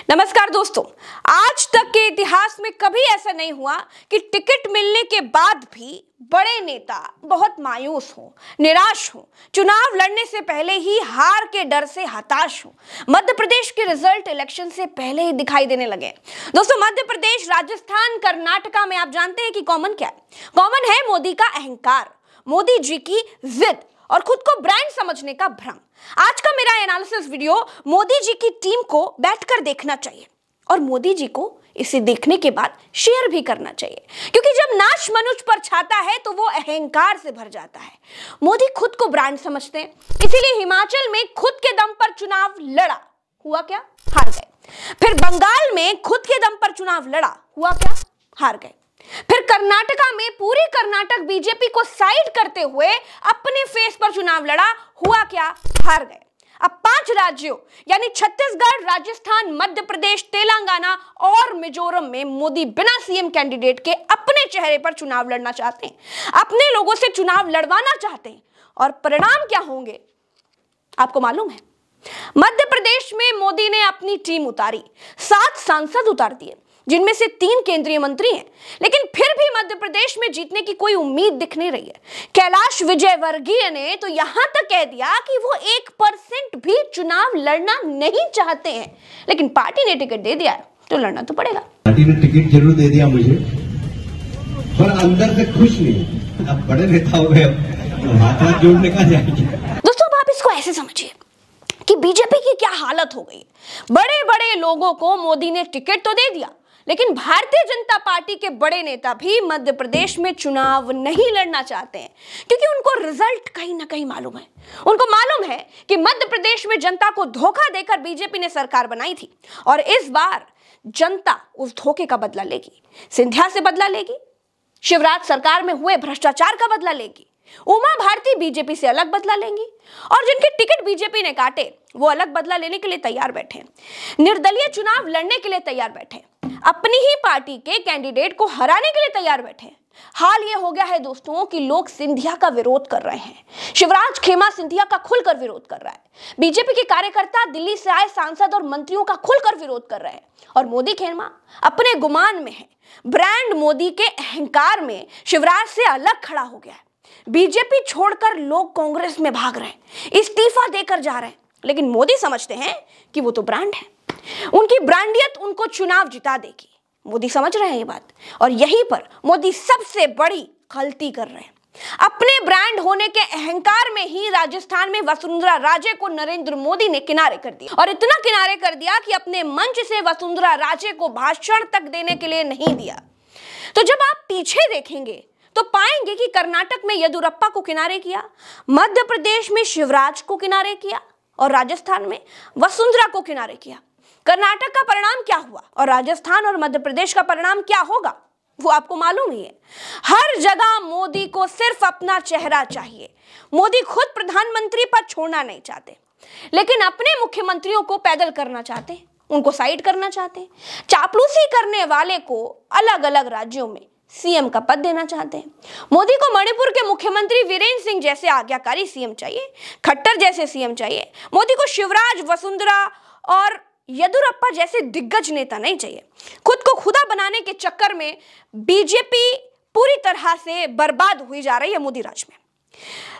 नमस्कार दोस्तों, आज तक के इतिहास में कभी ऐसा नहीं हुआ कि टिकट मिलने के बाद भी बड़े नेता बहुत मायूस हो, निराश हो, चुनाव लड़ने से पहले ही हार के डर से हताश हो। मध्य प्रदेश के रिजल्ट इलेक्शन से पहले ही दिखाई देने लगे। दोस्तों, मध्य प्रदेश, राजस्थान, कर्नाटका में आप जानते हैं कि कॉमन क्या है? कॉमन है मोदी का अहंकार, मोदी जी की जिद और खुद को ब्रांड समझने का भ्रम। आज का मेरा एनालिसिस वीडियो मोदी जी की टीम को बैठकर देखना चाहिए और मोदी जी को इसे देखने के बाद शेयर भी करना चाहिए, क्योंकि जब नाच मनुष्य पर छाता है तो वो अहंकार से भर जाता है। मोदी खुद को ब्रांड समझते हैं, इसीलिए हिमाचल में खुद के दम पर चुनाव लड़ा, हुआ क्या? हार गए। फिर बंगाल में खुद के दम पर चुनाव लड़ा, हुआ क्या? हार गए। फिर कर्नाटका में पूरी कर्नाटक बीजेपी को साइड करते हुए अपने फेस पर चुनाव लड़ा, हुआ क्या? हार गए। अब 5 राज्यों यानी छत्तीसगढ़, राजस्थान, मध्य प्रदेश, तेलंगाना और मिजोरम में मोदी बिना सीएम कैंडिडेट के अपने चेहरे पर चुनाव लड़ना चाहते हैं, अपने लोगों से चुनाव लड़वाना चाहते हैं। और परिणाम क्या होंगे आपको मालूम है? मध्य प्रदेश में मोदी ने अपनी टीम उतारी, 7 सांसद उतार दिए, जिनमें से 3 केंद्रीय मंत्री हैं, लेकिन फिर भी मध्य प्रदेश में जीतने की कोई उम्मीद दिख नहीं रही है। कैलाश विजयवर्गीय ने तो यहां तक कह दिया कि वो 1% भी चुनाव लड़ना नहीं चाहते हैं, लेकिन पार्टी ने टिकट दे दिया है तो लड़ना तो पड़ेगा। पार्टी ने टिकट जरूर दे दिया मुझे, पर अंदर से खुश नहीं। अब बड़े नेता हो गए, हाथ जोड़ने का जाएंगे। दोस्तों, अब आप इसको ऐसे समझिए कि बीजेपी की क्या हालत हो गई। बड़े बड़े लोगों को मोदी ने टिकट तो दे दिया, लेकिन भारतीय जनता पार्टी के बड़े नेता भी मध्य प्रदेश में चुनाव नहीं लड़ना चाहते हैं, क्योंकि उनको रिजल्ट कहीं ना कहीं मालूम है। उनको मालूम है कि मध्य प्रदेश में जनता को धोखा देकर बीजेपी ने सरकार बनाई थी और इस बार जनता उस धोखे का बदला लेगी। सिंधिया से बदला लेगी, शिवराज सरकार में हुए भ्रष्टाचार का बदला लेगी, उमा भारती बीजेपी से अलग बदला लेंगी और जिनके टिकट बीजेपी ने काटे वो अलग बदला लेने के लिए तैयार बैठे, निर्दलीय चुनाव लड़ने के लिए तैयार बैठे, अपनी ही पार्टी के कैंडिडेट को हराने के लिए तैयार बैठे। हाल ये हो गया है दोस्तों कि लोग सिंधिया का विरोध कर रहे हैं, शिवराज खेमा सिंधिया का खुलकर विरोध कर रहा है, बीजेपी के कार्यकर्ता दिल्ली से आए सांसद और मंत्रियों का खुलकर विरोध कर रहे हैं और मोदी खेमा अपने गुमान में है। ब्रांड मोदी के अहंकार में शिवराज से अलग खड़ा हो गया है। बीजेपी छोड़कर लोग कांग्रेस में भाग रहे हैं, इस्तीफा देकर जा रहे हैं, लेकिन मोदी समझते हैं कि वो तो ब्रांड है, उनकी ब्रांडियत उनको चुनाव जिता देगी। मोदी समझ रहे हैं ये बात और यहीं पर मोदी सबसे बड़ी गलती कर रहे हैं। अपने ब्रांड होने के अहंकार में ही राजस्थान में वसुंधरा राजे को नरेंद्र मोदी ने किनारे कर दिया और इतना किनारे कर दिया कि अपने मंच से वसुंधरा राजे को भाषण तक देने के लिए नहीं दिया। तो जब आप पीछे देखेंगे तो पाएंगे कि कर्नाटक में येदियुरप्पा को किनारे किया, मध्य प्रदेश में शिवराज को किनारे किया और राजस्थान में वसुंधरा को किनारे किया। कर्नाटक का परिणाम क्या हुआ और राजस्थान और मध्य प्रदेश का परिणाम क्या होगा वो आपको मालूम ही है। हर जगह मोदी को सिर्फ अपना चेहरा चाहिए। मोदी खुद प्रधानमंत्री पद छोड़ना नहीं चाहते, लेकिन अपने मुख्यमंत्रियों को पैदल करना चाहते, उनको साइड करना चाहते, चापलूसी करने वाले को अलग अलग राज्यों में सीएम का पद देना चाहते हैं। मोदी को मणिपुर के मुख्यमंत्री वीरेंद्र सिंह जैसे आज्ञाकारी सीएम चाहिए, खट्टर जैसे सीएम चाहिए। मोदी को शिवराज, वसुंधरा और येदियुरप्पा जैसे दिग्गज नेता नहीं चाहिए। खुद को खुदा बनाने के चक्कर में बीजेपी पूरी तरह से बर्बाद हुई जा रही है मोदी राज में।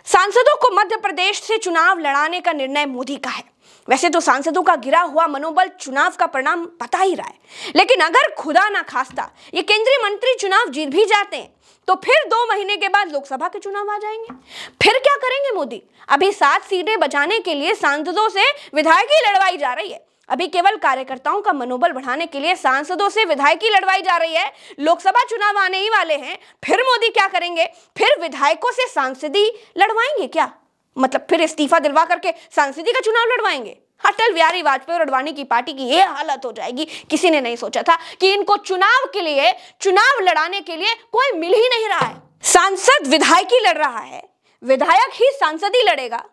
सांसदों को मध्य प्रदेश से चुनाव लड़ाने का निर्णय मोदी का है। वैसे तो सांसदों का गिरा हुआ मनोबल चुनाव का परिणाम बता ही रहा है, लेकिन अगर खुदा ना खास्ता ये केंद्रीय मंत्री चुनाव जीत भी जाते हैं तो फिर 2 महीने के बाद लोकसभा के चुनाव आ जाएंगे। फिर क्या करेंगे मोदी? अभी 7 सीटें बचाने के लिए सांसदों से विधायकी लड़वाई जा रही है। अभी केवल कार्यकर्ताओं का मनोबल बढ़ाने के लिए सांसदों से विधायकी लड़वाई जा रही है। लोकसभा चुनाव आने ही वाले हैं, फिर मोदी क्या करेंगे? फिर विधायकों से सांसदी लड़वाएंगे क्या? मतलब फिर इस्तीफा दिलवा करके सांसदी का चुनाव लड़वाएंगे। अटल बिहारी वाजपेयी और अडवाणी की पार्टी की यह हालत हो जाएगी। किसी ने नहीं सोचा था कि इनको चुनाव लड़ाने के लिए कोई मिल ही नहीं रहा है। सांसद विधायकी लड़ रहा है, विधायक ही सांसदी लड़ेगा।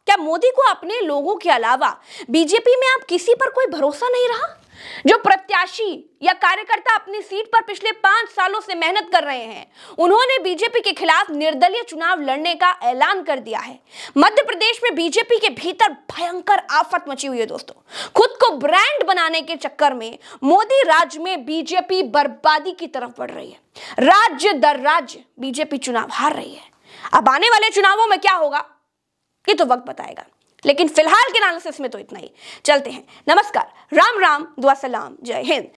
क्या मोदी को अपने लोगों के अलावा बीजेपी में अब किसी पर कोई भरोसा नहीं रहा? जो प्रत्याशी या कार्यकर्ता अपनी सीट पर पिछले 5 सालों से मेहनत कर रहे हैं, उन्होंने बीजेपी के खिलाफ निर्दलीय चुनाव लड़ने का ऐलान कर दिया है। मध्य प्रदेश में बीजेपी के भीतर भयंकर आफत मची हुई है दोस्तों। खुद को ब्रांड बनाने के चक्कर में मोदी राज्य में बीजेपी बर्बादी की तरफ बढ़ रही है। राज्य दर राज्य बीजेपी चुनाव हार रही है। अब आने वाले चुनावों में क्या होगा ये तो वक्त बताएगा, लेकिन फिलहाल के एनालिसिस में तो इतना ही। चलते हैं। नमस्कार, राम राम, दुआ सलाम, जय हिंद।